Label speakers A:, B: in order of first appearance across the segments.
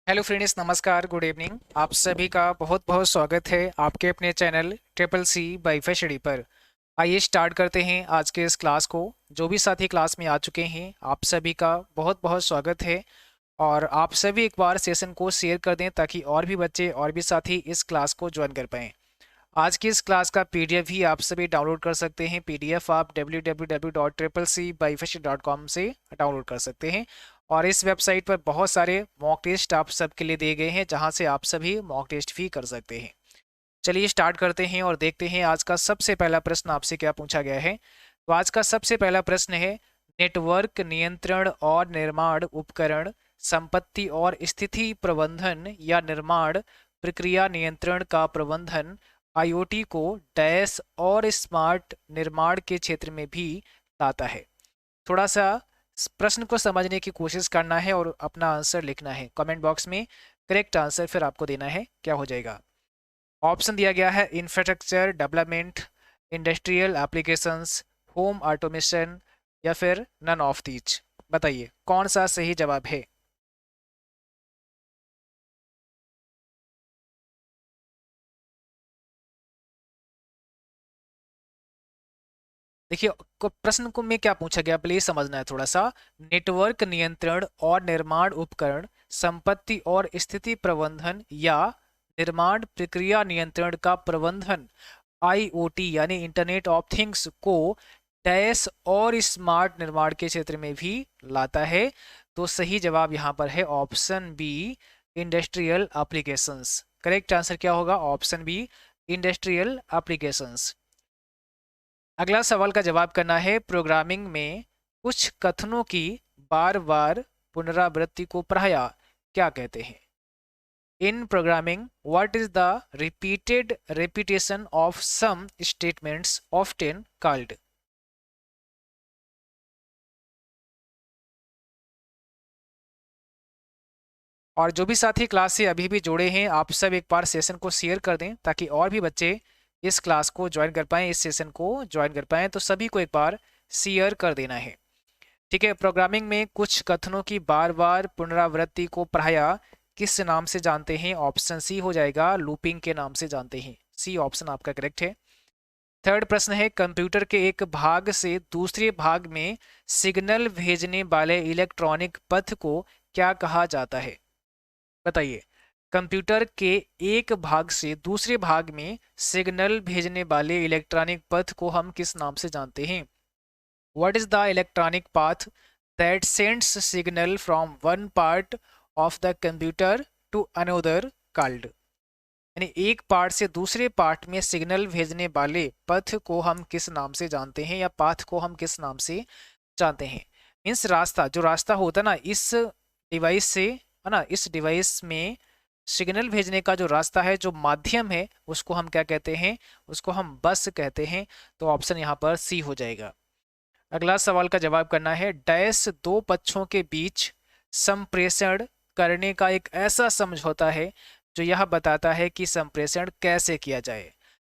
A: Hello friends, नमस्कार, good evening. आप सभी का बहुत बहुत स्वागत है आपके अपने channel triple C WiFi study पर। आइए स्टार्ट करते हैं आज के इस क्लास को। जो भी साथी क्लास में आ चुके हैं आप सभी का बहुत बहुत स्वागत है। और आप सभी एक बार सेशन को शेयर कर दें ताकि और भी बच्चे और भी साथी इस क्लास को ज्वाइन कर पाएँ। आज की इस क्लास का पीडीएफ भी आप सभी डाउनलोड कर सकते हैं। पीडीएफ आप www.cccbyfeshi.com से डाउनलोड कर सकते हैं। और इस वेबसाइट पर बहुत सारे मॉक टेस्ट आप सबके लिए दिए गए हैं जहां से आप सभी मॉक टेस्ट भी कर सकते हैं। चलिए स्टार्ट करते हैं और देखते हैं आज का सबसे पहला प्रश्न आपसे क्या पूछा गया है। तो आज का सबसे पहला प्रश्न है, नेटवर्क नियंत्रण और निर्माण उपकरण संपत्ति और स्थिति प्रबंधन या निर्माण प्रक्रिया नियंत्रण का प्रबंधन आईओटी को डैश और स्मार्ट निर्माण के क्षेत्र में भी लाता है। थोड़ा सा इस प्रश्न को समझने की कोशिश करना है और अपना आंसर लिखना है कमेंट बॉक्स में। करेक्ट आंसर फिर आपको देना है, क्या हो जाएगा। ऑप्शन दिया गया है infrastructure development, industrial applications, home automation या फिर नन ऑफ दीज। बताइए कौन सा सही जवाब है। देखिए प्रश्न को में क्या पूछा गया प्लीज समझना है थोड़ा सा। नेटवर्क नियंत्रण और निर्माण उपकरण संपत्ति और स्थिति प्रबंधन या निर्माण प्रक्रिया नियंत्रण का प्रबंधन आईओटी यानी इंटरनेट ऑफ थिंग्स को डैश और स्मार्ट निर्माण के क्षेत्र में भी लाता है। तो सही जवाब यहाँ पर है option B, industrial applications. Correct answer क्या होगा, ऑप्शन बी, इंडस्ट्रियल एप्लीकेशंस। अगला सवाल का जवाब करना है, प्रोग्रामिंग में कुछ कथनों की बार बार पुनरावृत्ति को प्रायः क्या कहते हैं। In programming what is the repeated repetition of some statements often called. और जो भी साथी क्लास से अभी भी जुड़े हैं आप सब एक बार सेशन को शेयर कर दें ताकि और भी बच्चे इस क्लास को ज्वाइन कर पाएं, इस सेशन को ज्वाइन कर पाएं। तो सभी को एक बार शेयर कर देना है, ठीक है। प्रोग्रामिंग में कुछ कथनों की बार बार पुनरावृत्ति को प्रायः किस नाम से जानते हैं। ऑप्शन सी हो जाएगा, लूपिंग के नाम से जानते हैं। सी ऑप्शन आपका करेक्ट है। थर्ड प्रश्न है, कंप्यूटर के एक भाग से दूसरे भाग में सिग्नल भेजने वाले इलेक्ट्रॉनिक पथ को क्या कहा जाता है। बताइए कंप्यूटर के एक भाग से दूसरे भाग में सिग्नल भेजने वाले इलेक्ट्रॉनिक पथ को हम किस नाम से जानते हैं। What is the electronic path that sends signal from one part of the computer to another called। यानी एक पार्ट से दूसरे पार्ट में सिग्नल भेजने वाले पथ को हम किस नाम से जानते हैं या पाथ को हम किस नाम से जानते हैं। मीन्स रास्ता, जो रास्ता होता है ना इस डिवाइस से, है ना, इस डिवाइस में सिग्नल भेजने का जो रास्ता है, जो माध्यम है, उसको हम क्या कहते हैं, उसको हम बस कहते हैं। तो ऑप्शन यहाँ पर सी हो जाएगा। अगला सवाल का जवाब करना है, डैश दो पक्षों के बीच संप्रेषण करने का एक ऐसा समझौता है जो यह बताता है कि संप्रेषण कैसे किया जाए।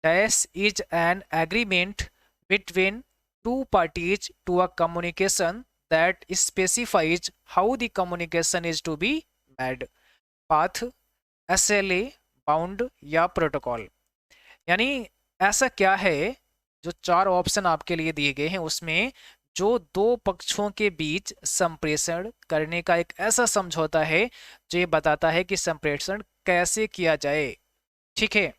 A: Dash is an agreement between two parties to a communication that specifies how the communication is to be made. Path, SLA, bound या प्रोटोकॉल। यानी ऐसा क्या है, जो चार ऑप्शन आपके लिए दिए गए हैं उसमें जो दो पक्षों के बीच संप्रेषण करने का एक ऐसा समझौता है जो ये बताता है कि संप्रेषण कैसे किया जाए, ठीक है।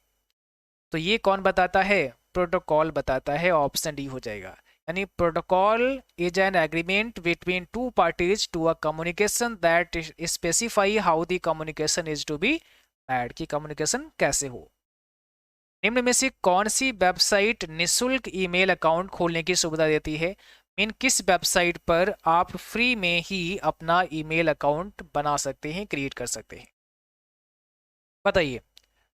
A: तो ये कौन बताता है, प्रोटोकॉल बताता है। ऑप्शन डी हो जाएगा। यानी protocol is an agreement between two parties to a communication that specify how the communication is to be made, की कम्युनिकेशन कैसे हो। निम्न में से कौन सी वेबसाइट निशुल्क ईमेल अकाउंट खोलने की सुविधा देती है। मीन किस वेबसाइट पर आप फ्री में ही अपना ईमेल अकाउंट बना सकते हैं, क्रिएट कर सकते हैं। बताइए।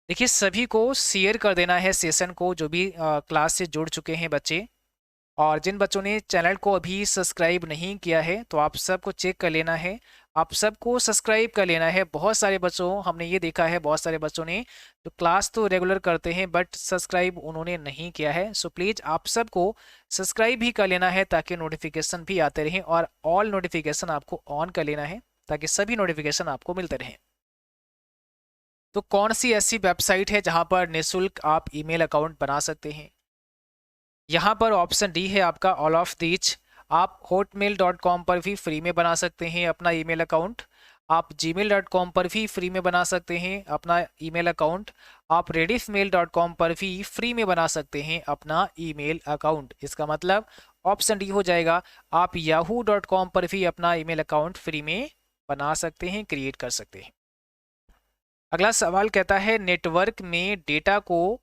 A: देखिए सभी को शेयर कर देना है सेशन को, जो भी क्लास से जुड़ चुके हैं बच्चे। और जिन बच्चों ने चैनल को अभी सब्सक्राइब नहीं किया है तो आप सबको चेक कर लेना है, आप सबको सब्सक्राइब कर लेना है। बहुत सारे बच्चों, हमने ये देखा है बहुत सारे बच्चों ने जो क्लास तो रेगुलर करते हैं बट सब्सक्राइब उन्होंने नहीं किया है। सो प्लीज़ आप सबको सब्सक्राइब भी कर लेना है ताकि नोटिफिकेशन भी आते रहें, और ऑल नोटिफिकेशन आपको ऑन कर लेना है ताकि सभी नोटिफिकेशन आपको मिलते रहें। तो कौन सी ऐसी वेबसाइट है जहां पर निःशुल्क आप ईमेल अकाउंट बना सकते हैं? यहाँ पर ऑप्शन डी है आपका ऑल ऑफ दीज। आप hotmail.com पर भी फ्री में बना सकते हैं अपना ईमेल अकाउंट। आप gmail.com पर भी फ्री में बना सकते हैं अपना ईमेल अकाउंट। आप rediffmail.com पर भी फ्री में बना सकते हैं अपना ईमेल अकाउंट। इसका मतलब ऑप्शन डी हो जाएगा। आप yahoo.com पर भी अपना ईमेल अकाउंट फ्री में बना सकते हैं, क्रिएट कर सकते हैं। अगला सवाल कहता है नेटवर्क में डेटा को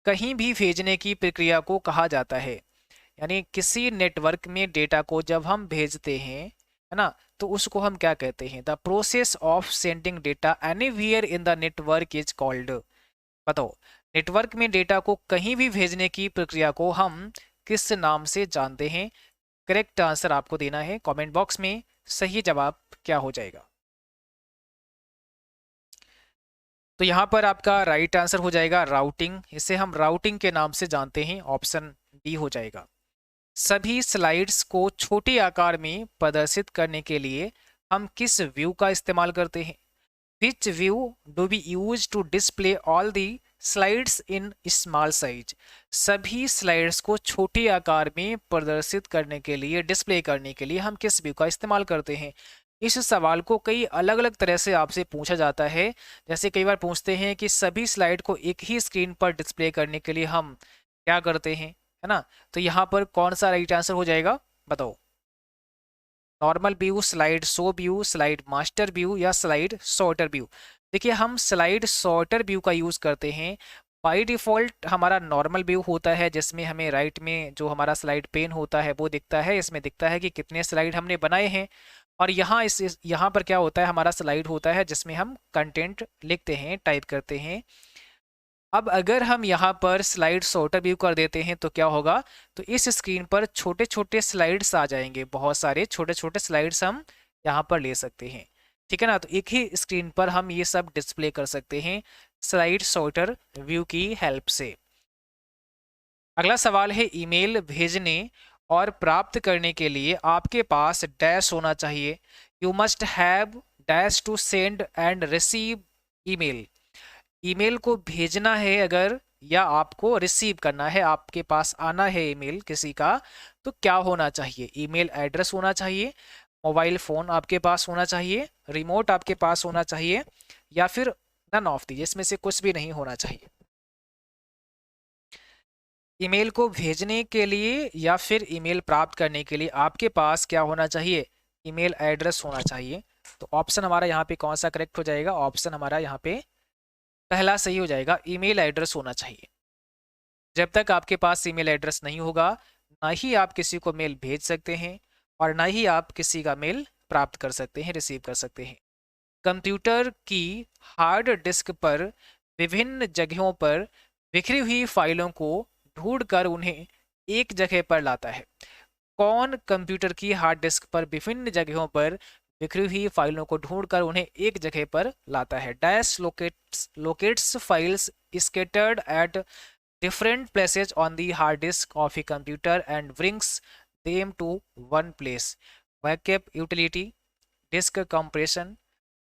A: कहीं भी भेजने की प्रक्रिया को कहा जाता है। यानी किसी नेटवर्क में डेटा को जब हम भेजते हैं, है ना, तो उसको हम क्या कहते हैं? The process of sending data anywhere in the network is called. बताओ, नेटवर्क में डेटा को कहीं भी भेजने की प्रक्रिया को हम किस नाम से जानते हैं? करेक्ट आंसर आपको देना है कमेंट बॉक्स में। सही जवाब क्या हो जाएगा? तो यहाँ पर आपका राइट आंसर हो जाएगा राउटिंग। इसे हम राउटिंग के नाम से जानते हैं, ऑप्शन डी हो जाएगा। सभी स्लाइड्स को छोटे आकार में प्रदर्शित करने के लिए हम किस व्यू का इस्तेमाल करते हैं? Which view do we use to display all the slides in small size? सभी स्लाइड्स को छोटे आकार में प्रदर्शित करने के लिए, डिस्प्ले करने के लिए हम किस व्यू का इस्तेमाल करते हैं? इस सवाल को कई अलग अलग तरह से आपसे पूछा जाता है। जैसे कई बार पूछते हैं कि सभी स्लाइड को एक ही स्क्रीन पर डिस्प्ले करने के लिए हम क्या करते हैं, है ना। तो यहाँ पर कौन सा राइट आंसर हो जाएगा बताओ? Normal view, slide show view, slide master view या स्लाइड सॉर्टर व्यू? देखिए, हम स्लाइड सॉर्टर व्यू का यूज़ करते हैं। बाय डिफ़ॉल्ट हमारा नॉर्मल व्यू होता है जिसमें हमें राइट में जो हमारा स्लाइड पेन होता है वो दिखता है। इसमें दिखता है कि कितने स्लाइड हमने बनाए हैं। और यहाँ यहाँ पर क्या होता है, हमारा स्लाइड होता है जिसमें हम कंटेंट लिखते हैं, टाइप करते हैं। अब अगर हम यहाँ पर स्लाइड सॉर्टर व्यू कर देते हैं तो क्या होगा? तो इस स्क्रीन पर छोटे छोटे स्लाइड्स आ जाएंगे, बहुत सारे छोटे छोटे स्लाइड्स हम यहाँ पर ले सकते हैं, ठीक है ना। तो एक ही स्क्रीन पर हम ये सब डिस्प्ले कर सकते हैं स्लाइड सॉर्टर व्यू की हेल्प से। अगला सवाल है ईमेल भेजने और प्राप्त करने के लिए आपके पास डैश होना चाहिए। You must have dash to send and receive email. Email को भेजना है अगर, या आपको रिसीव करना है, आपके पास आना है ईमेल किसी का, तो क्या होना चाहिए? ईमेल एड्रेस होना चाहिए, मोबाइल फ़ोन आपके पास होना चाहिए, रिमोट आपके पास होना चाहिए, या फिर नन ऑफ दी, इसमें से कुछ भी नहीं होना चाहिए। ईमेल को भेजने के लिए या फिर ईमेल प्राप्त करने के लिए आपके पास क्या होना चाहिए? ईमेल एड्रेस होना चाहिए। तो ऑप्शन हमारा यहाँ पे कौन सा करेक्ट हो जाएगा? ऑप्शन हमारा यहाँ पे पहला सही हो जाएगा, ईमेल एड्रेस होना चाहिए। जब तक आपके पास ईमेल एड्रेस नहीं होगा, ना ही आप किसी को मेल भेज सकते हैं और ना ही आप किसी का मेल प्राप्त कर सकते हैं, रिसीव कर सकते हैं। कंप्यूटर की हार्ड डिस्क पर विभिन्न जगहों पर बिखरी हुई फाइलों को ढूंढकर उन्हें एक जगह पर लाता है। कौन कंप्यूटर की हार्ड डिस्क पर विभिन्न जगहों पर बिखरी हुई फाइलों को ढूंढकर उन्हें एक जगह पर लाता है? Dash locates files scattered at different places on the hard disk of a computer and brings them to one place. Backup utility, disk compression,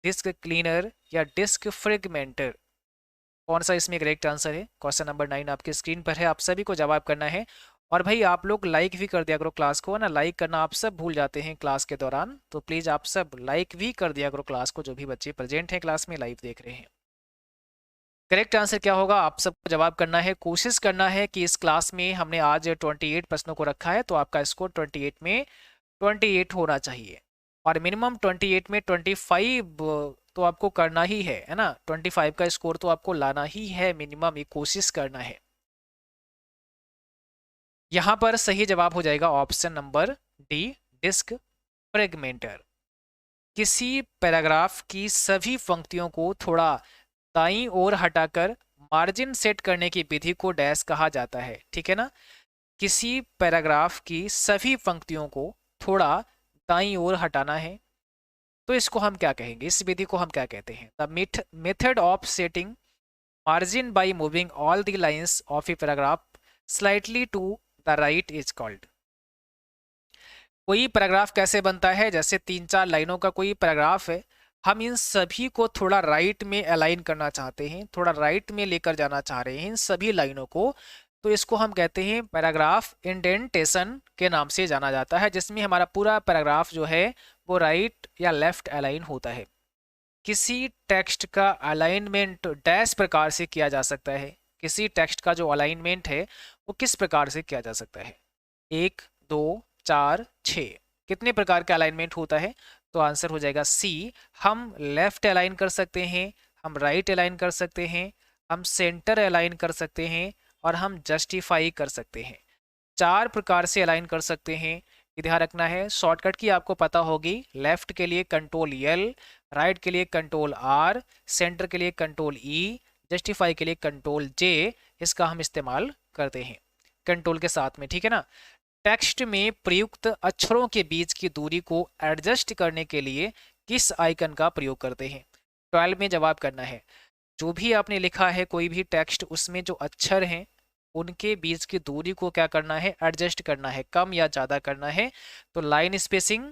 A: disk cleaner या disk fragmenter? कौन सा इसमें करेक्ट आंसर है? क्वेश्चन नंबर 9 आपके screen पर है, आप सभी को जवाब करना है। और भाई आप लोग लाइक भी कर दिया करो क्लास को, है ना। लाइक करना आप सब भूल जाते हैं क्लास के दौरान, तो प्लीज़ आप सब लाइक भी कर दिया करो क्लास को, जो भी बच्चे प्रेजेंट हैं क्लास में, लाइव देख रहे हैं। करेक्ट आंसर क्या होगा? आप सबको जवाब करना है, कोशिश करना है कि इस क्लास में हमने आज 28 प्रश्नों को रखा है, तो आपका स्कोर 28 में 28 होना चाहिए। और मिनिमम 28 में 25 तो आपको करना ही है ना। 25 का स्कोर तो आपको लाना ही है मिनिमम, ये कोशिश करना है। यहाँ पर सही जवाब हो जाएगा option number D, disc fragmenter. किसी पैराग्राफ की सभी पंक्तियों को थोड़ा दाईं ओर हटाकर मार्जिन सेट करने की विधि को डैश कहा जाता है, ठीक है ना। किसी पैराग्राफ की सभी पंक्तियों को थोड़ा दाईं ओर हटाना है, तो इसको हम क्या कहेंगे? इस विधि को हम क्या कहते हैं? The method of setting margin by moving all the lines of a paragraph slightly to the right is called. कोई पैराग्राफ कैसे बनता है? जैसे 3-4 लाइनों का कोई पैराग्राफ है, हम इन सभी को थोड़ा राइट में अलाइन करना चाहते हैं, थोड़ा राइट में लेकर जाना चाह रहे हैं इन सभी लाइनों को, तो इसको हम कहते हैं पैराग्राफ इंडेंटेशन के नाम से जाना जाता है, जिसमें हमारा पूरा पैराग्राफ जो है वो राइट या लेफ्ट अलाइन होता है। किसी टेक्स्ट का अलाइनमेंट डैश प्रकार से किया जा सकता है। किसी टेक्स्ट का जो अलाइनमेंट है वो किस प्रकार से किया जा सकता है? 1 2 4 6 कितने प्रकार का अलाइनमेंट होता है? तो आंसर हो जाएगा सी। हम लेफ्ट अलाइन कर सकते हैं, हम राइट अलाइन कर सकते हैं, हम सेंटर अलाइन कर सकते हैं और हम जस्टिफाई कर सकते हैं। 4 प्रकार से अलाइन कर सकते हैं। ये ध्यान रखना है। शॉर्टकट की आपको पता होगी, लेफ्ट के लिए कंट्रोल एल, राइट के लिए कंट्रोल आर, सेंटर के लिए कंट्रोल ई, जस्टिफाई के लिए कंट्रोल जे, इसका हम इस्तेमाल करते हैं कंट्रोल के साथ में, ठीक है ना। टेक्स्ट में प्रयुक्त अक्षरों के बीच की दूरी को एडजस्ट करने के लिए किस आइकन का प्रयोग करते हैं? 12 में जवाब करना है। जो भी आपने लिखा है कोई भी टेक्स्ट, उसमें जो अक्षर हैं उनके बीच की दूरी को क्या करना है? एडजस्ट करना है, कम या ज़्यादा करना है। तो line spacing,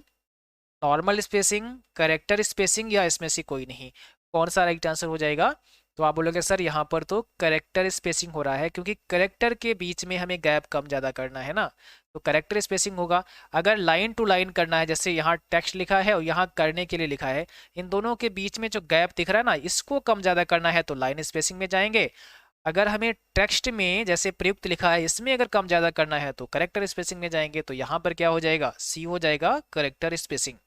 A: normal spacing, character spacing या इसमें से कोई नहीं, कौन सा राइट आंसर हो जाएगा? तो आप बोलोगे सर यहाँ पर तो करेक्टर स्पेसिंग हो रहा है, क्योंकि करेक्टर के बीच में हमें गैप कम ज़्यादा करना है ना, तो करेक्टर स्पेसिंग होगा। अगर लाइन टू लाइन करना है, जैसे यहाँ टेक्स्ट लिखा है और यहाँ करने के लिए लिखा है, इन दोनों के बीच में जो गैप दिख रहा है ना, इसको कम ज़्यादा करना है तो लाइन स्पेसिंग में जाएंगे। अगर हमें टेक्स्ट में जैसे प्रयुक्त लिखा है इसमें अगर कम ज़्यादा करना है तो करेक्टर स्पेसिंग में जाएंगे। तो यहाँ पर क्या हो जाएगा? सी हो जाएगा, करेक्टर स्पेसिंग।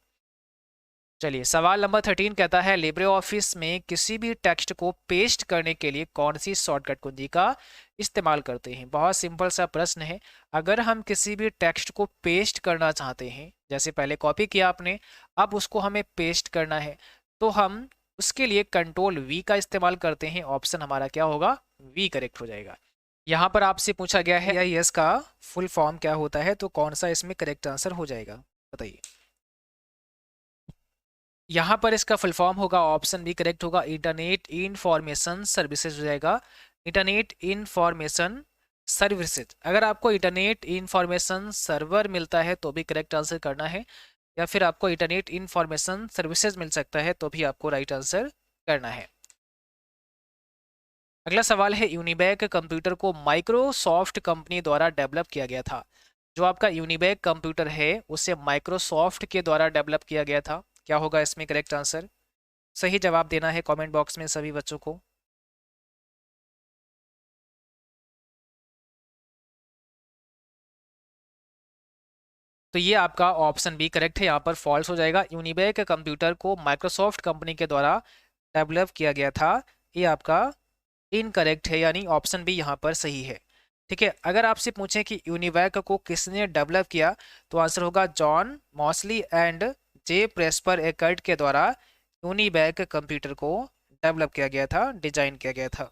A: चलिए सवाल नंबर 13 कहता है लिब्रे ऑफिस में किसी भी टेक्स्ट को पेस्ट करने के लिए कौन सी शॉर्टकट कुंजी का इस्तेमाल करते हैं? बहुत सिंपल सा प्रश्न है। अगर हम किसी भी टेक्स्ट को पेस्ट करना चाहते हैं, जैसे पहले कॉपी किया आपने, अब उसको हमें पेस्ट करना है, तो हम उसके लिए कंट्रोल वी का इस्तेमाल करते हैं। ऑप्शन हमारा क्या होगा? वी करेक्ट हो जाएगा। यहाँ पर आपसे पूछा गया है यस का फुल फॉर्म क्या होता है, तो कौन सा इसमें करेक्ट आंसर हो जाएगा बताइए। यहाँ पर इसका फुल फॉर्म होगा, ऑप्शन बी करेक्ट होगा, इंटरनेट इंफॉर्मेशन सर्विसेज हो जाएगा। Internet information services. अगर आपको इंटरनेट इंफॉर्मेशन सर्वर मिलता है तो भी करेक्ट आंसर करना है, या फिर आपको इंटरनेट इंफॉर्मेशन सर्विसेज मिल सकता है तो भी आपको राइट आंसर करना है। अगला सवाल है यूनिबैक कंप्यूटर को माइक्रोसॉफ्ट कंपनी द्वारा डेवलप किया गया था। जो आपका यूनिबैक कंप्यूटर है उसे माइक्रोसॉफ्ट के द्वारा डेवलप किया गया था। क्या होगा इसमें करेक्ट आंसर? सही जवाब देना है कमेंट बॉक्स में सभी बच्चों को। तो ये आपका ऑप्शन बी करेक्ट है, यहाँ पर फॉल्स हो जाएगा। यूनिबैक कंप्यूटर को माइक्रोसॉफ्ट कंपनी के द्वारा डेवलप किया गया था, ये आपका इनकरेक्ट है, यानी ऑप्शन बी यहाँ पर सही है। ठीक है, अगर आपसे पूछें कि यूनिवैक को किसने डेवलप किया, तो आंसर होगा John Mauchly and J Presper Eckert के द्वारा यूनिवैक कंप्यूटर को डेवलप किया गया था, डिजाइन किया गया था।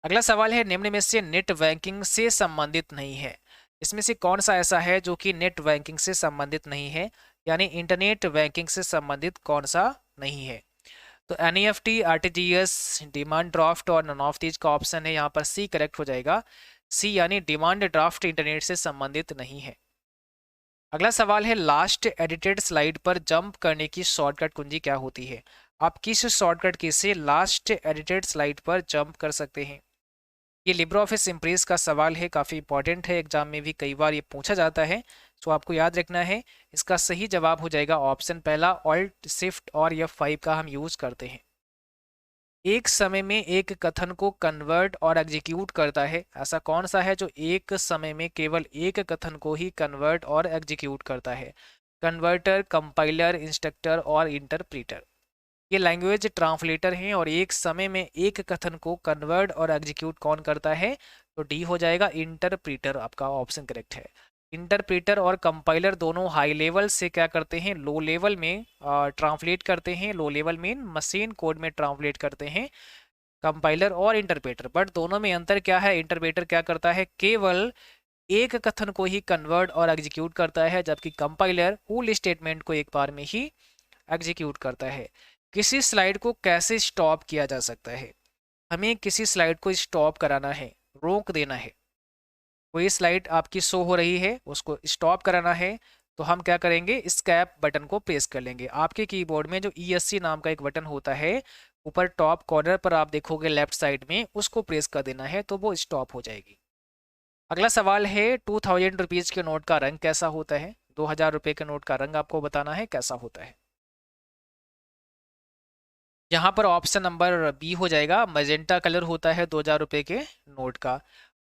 A: अगला सवाल है निम्न में से नेट बैंकिंग से संबंधित नहीं है। इसमें से कौन सा ऐसा है जो कि नेट बैंकिंग से संबंधित नहीं है, यानी इंटरनेट बैंकिंग से संबंधित कौन सा नहीं है? तो एनईएफटी, आरटीजीएस, डिमांड ड्राफ्ट और नन ऑफ दीज का ऑप्शन है, यहाँ पर सी करेक्ट हो जाएगा। सी यानी डिमांड ड्राफ्ट इंटरनेट से संबंधित नहीं है। अगला सवाल है लास्ट एडिटेड स्लाइड पर जंप करने की शॉर्टकट कुंजी क्या होती है? आप किस शॉर्टकट की से लास्ट एडिटेड स्लाइड पर जंप कर सकते हैं? ये लिब्रे ऑफिस इम्प्रेस का सवाल है, काफ़ी इंपॉर्टेंट है, एग्जाम में भी कई बार ये पूछा जाता है, तो आपको याद रखना है। इसका सही जवाब हो जाएगा ऑप्शन पहला, ऑल्ट शिफ्ट और F5 का हम यूज़ करते हैं। एक समय में एक कथन को कन्वर्ट और एग्जीक्यूट करता है, ऐसा कौन सा है जो एक समय में केवल एक कथन को ही कन्वर्ट और एग्जीक्यूट करता है? कन्वर्टर, कंपाइलर, इंस्ट्रक्टर और इंटरप्रीटर। ये लैंग्वेज ट्रांसलेटर हैं और एक समय में एक कथन को कन्वर्ट और एग्जीक्यूट कौन करता है? तो डी हो जाएगा, इंटरप्रीटर आपका ऑप्शन करेक्ट है। इंटरप्रीटर और कंपाइलर दोनों हाई लेवल से क्या करते हैं? लो लेवल में ट्रांसलेट करते हैं, लो लेवल में मशीन कोड में ट्रांसलेट करते हैं कंपाइलर और इंटरप्रेटर। बट दोनों में अंतर क्या है? इंटरप्रेटर क्या करता है? केवल एक कथन को ही कन्वर्ट और एग्जीक्यूट करता है, जबकि कंपाइलर फुल स्टेटमेंट को एक बार में ही एग्जीक्यूट करता है। किसी स्लाइड को कैसे स्टॉप किया जा सकता है? हमें किसी स्लाइड को स्टॉप कराना है, रोक देना है। कोई स्लाइड आपकी शो हो रही है, उसको स्टॉप कराना है, तो हम क्या करेंगे, एस्केप बटन को प्रेस कर लेंगे। आपके कीबोर्ड में जो ESC नाम का एक बटन होता है ऊपर टॉप कॉर्नर पर आप देखोगे लेफ्ट साइड में, उसको प्रेस कर देना है तो वो स्टॉप हो जाएगी। अगला सवाल है 2000 रुपीज के नोट का रंग कैसा होता है। 2000 रुपये के नोट का रंग आपको बताना है कैसा होता है। यहाँ पर ऑप्शन नंबर बी हो जाएगा, मजेंटा कलर होता है 2000 रुपये के नोट का।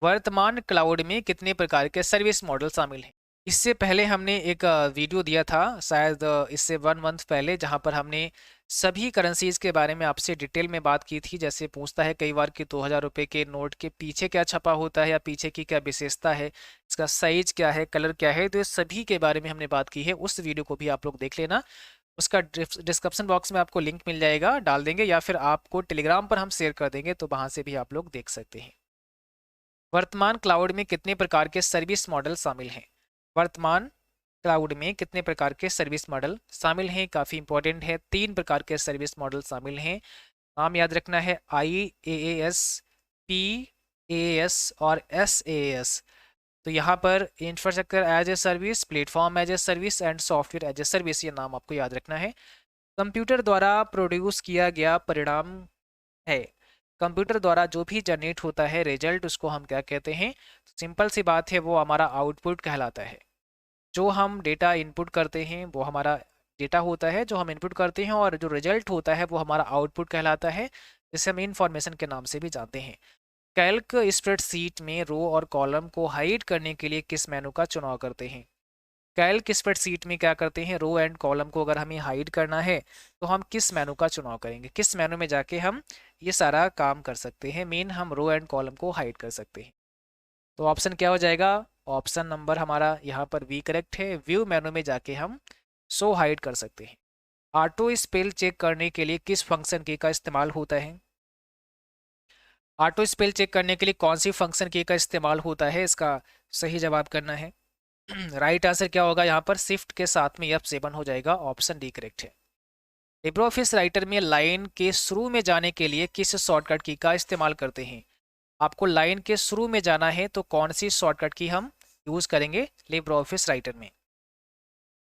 A: वर्तमान क्लाउड में कितने प्रकार के सर्विस मॉडल शामिल हैं। इससे पहले हमने एक वीडियो दिया था शायद इससे 1 मंथ पहले, जहाँ पर हमने सभी करेंसीज के बारे में आपसे डिटेल में बात की थी। जैसे पूछता है कई बार कि 2000 रुपये के नोट के पीछे क्या छपा होता है या पीछे की क्या विशेषता है, इसका साइज क्या है, कलर क्या है, तो ये सभी के बारे में हमने बात की है। उस वीडियो को भी आप लोग देख लेना। उसका डिस्क्रिप्शन बॉक्स में आपको लिंक मिल जाएगा, डाल देंगे, या फिर आपको टेलीग्राम पर हम शेयर कर देंगे, तो वहाँ से भी आप लोग देख सकते हैं। वर्तमान क्लाउड में कितने प्रकार के सर्विस मॉडल शामिल हैं। वर्तमान क्लाउड में कितने प्रकार के सर्विस मॉडल शामिल हैं, काफ़ी इंपॉर्टेंट है। 3 प्रकार के सर्विस मॉडल शामिल हैं। नाम याद रखना है, IaaS, PaaS और SaaS। तो यहाँ पर infrastructure as a service, platform as a service and software as a service, ये नाम आपको याद रखना है। कंप्यूटर द्वारा प्रोड्यूस किया गया परिणाम है। कंप्यूटर द्वारा जो भी जनरेट होता है रिजल्ट, उसको हम क्या कहते हैं। सिंपल सी बात है, वो हमारा आउटपुट कहलाता है। जो हम डेटा इनपुट करते हैं वो हमारा डेटा होता है जो हम इनपुट करते हैं, और जो रिजल्ट होता है वो हमारा आउटपुट कहलाता है, जिसे हम इंफॉर्मेशन के नाम से भी जानते हैं। कैल्क स्प्रेडशीट में रो और कॉलम को हाइड करने के लिए किस मेनू का चुनाव करते हैं। कैल्क स्प्रेडशीट में क्या करते हैं, रो एंड कॉलम को अगर हमें हाइड करना है तो हम किस मेनू का चुनाव करेंगे, किस मेनू में जाके हम ये सारा काम कर सकते हैं। मेन हम रो एंड कॉलम को हाइड कर सकते हैं। तो ऑप्शन क्या हो जाएगा, ऑप्शन नंबर हमारा यहाँ पर बी करेक्ट है। व्यू मेनू में जाके हम शो हाइड कर सकते हैं। ऑटो स्पेल चेक करने के लिए किस फंक्शन की का इस्तेमाल होता है। ऑटो स्पेल चेक करने के लिए कौन सी फंक्शन की का इस्तेमाल होता है, इसका सही जवाब करना है। राइट आंसर क्या होगा, यहाँ पर शिफ्ट के साथ में F7 हो जाएगा, ऑप्शन डी करेक्ट है। लिब्रे ऑफिस राइटर में लाइन के शुरू में जाने के लिए किस शॉर्टकट की का इस्तेमाल करते हैं। आपको लाइन के शुरू में जाना है तो कौन सी शॉर्टकट की हम यूज करेंगे लिब्रे ऑफिस राइटर में,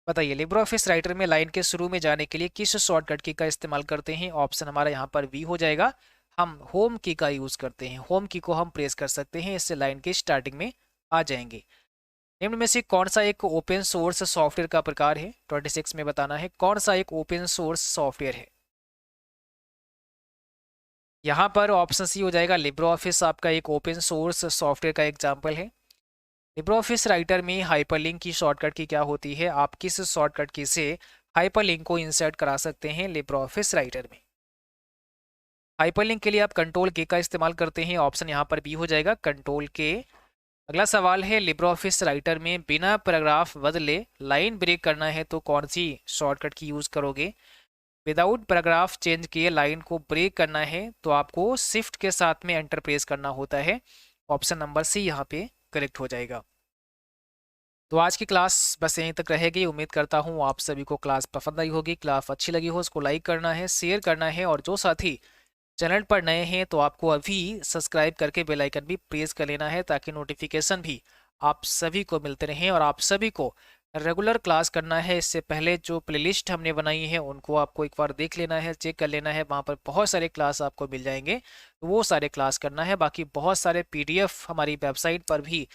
A: बताइए। लिब्रे ऑफिस राइटर में लाइन के शुरू में जाने के लिए किस शॉर्टकट की का इस्तेमाल करते हैं। ऑप्शन हमारा यहाँ पर बी हो जाएगा, हम होम की का यूज करते हैं। होम की को हम प्रेस कर सकते हैं, इससे लाइन के स्टार्टिंग में आ जाएंगे। निम्न में से कौन सा एक ओपन सोर्स सॉफ्टवेयर का प्रकार है। 26 में बताना है कौन सा एक ओपन सोर्स सॉफ्टवेयर है। यहाँ पर ऑप्शन सी हो जाएगा, लिब्रे ऑफिस आपका एक ओपन सोर्स सॉफ्टवेयर का एग्जाम्पल है। लिब्रे ऑफिस राइटर में हाइपरलिंक की शॉर्टकट की क्या होती है। आप किस शॉर्टकट की से हाइपरलिंक को इंसर्ट करा सकते हैं लिब्रे ऑफिस राइटर में। हाइपरलिंक के लिए आप कंट्रोल के का इस्तेमाल करते हैं, ऑप्शन यहाँ पर बी हो जाएगा, कंट्रोल के। अगला सवाल है, लिब्रे ऑफिस राइटर में बिना पैराग्राफ बदले लाइन ब्रेक करना है तो कौन सी शॉर्टकट की यूज करोगे। विदाउट पैराग्राफ चेंज किए लाइन को ब्रेक करना है तो आपको शिफ्ट के साथ में एंटर प्रेस करना होता है, ऑप्शन नंबर सी यहाँ पे करेक्ट हो जाएगा। तो आज की क्लास बस यहीं तक रहेगी। उम्मीद करता हूँ आप सभी को क्लास पसंद आई होगी। क्लास अच्छी लगी हो उसको लाइक करना है, शेयर करना है, और जो साथी चैनल पर नए हैं तो आपको अभी सब्सक्राइब करके बेल आइकन भी प्रेस कर लेना है, ताकि नोटिफिकेशन भी आप सभी को मिलते रहें। और आप सभी को रेगुलर क्लास करना है। इससे पहले जो प्लेलिस्ट हमने बनाई है उनको आपको एक बार देख लेना है, चेक कर लेना है, वहाँ पर बहुत सारे क्लास आपको मिल जाएंगे, तो वो सारे क्लास करना है। बाकी बहुत सारे PDF हमारी वेबसाइट पर भी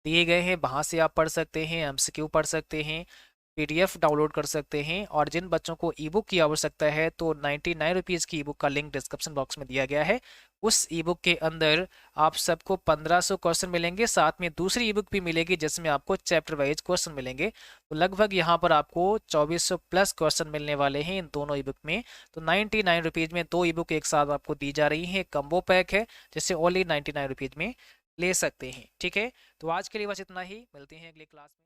A: दिए गए हैं, वहाँ से आप पढ़ सकते हैं, MCQ पढ़ सकते हैं, PDF डाउनलोड कर सकते हैं। और जिन बच्चों को ईबुक की आवश्यकता है तो 99 रुपीज़ की ईबुक का लिंक डिस्क्रिप्शन बॉक्स में दिया गया है। उस ईबुक के अंदर आप सबको 1500 क्वेश्चन मिलेंगे, साथ में दूसरी ईबुक भी मिलेगी जिसमें आपको चैप्टर वाइज क्वेश्चन मिलेंगे। तो लगभग यहाँ पर आपको 2400 प्लस क्वेश्चन मिलने वाले हैं इन दोनों ईबुक में। तो 99 रुपीज़ में 2 ईबुक एक साथ आपको दी जा रही है, कम्बो पैक है, जिससे ओनली 99 रुपीज़ में ले सकते हैं। ठीक है, तो आज के लिए बस इतना ही, मिलते हैं अगली क्लास में।